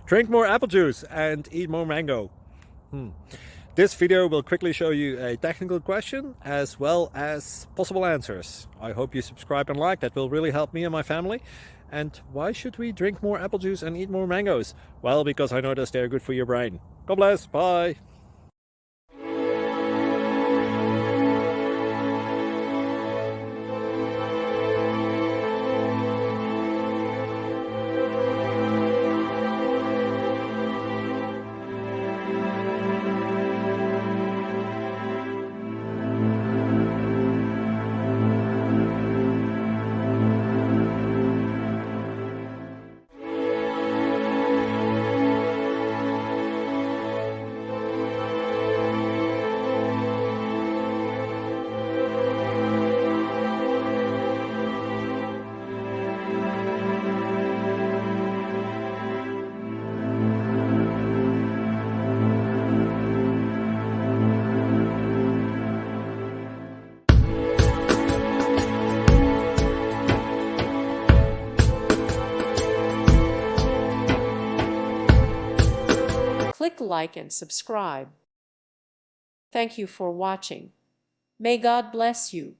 Drink more apple juice and eat more mango. This video will quickly show you a technical question as well as possible answers. I hope you subscribe and like, that will really help me and my family. And why should we drink more apple juice and eat more mangoes? Well, because I noticed they're good for your brain. God bless, bye! Click like and subscribe. Thank you for watching. May God bless you.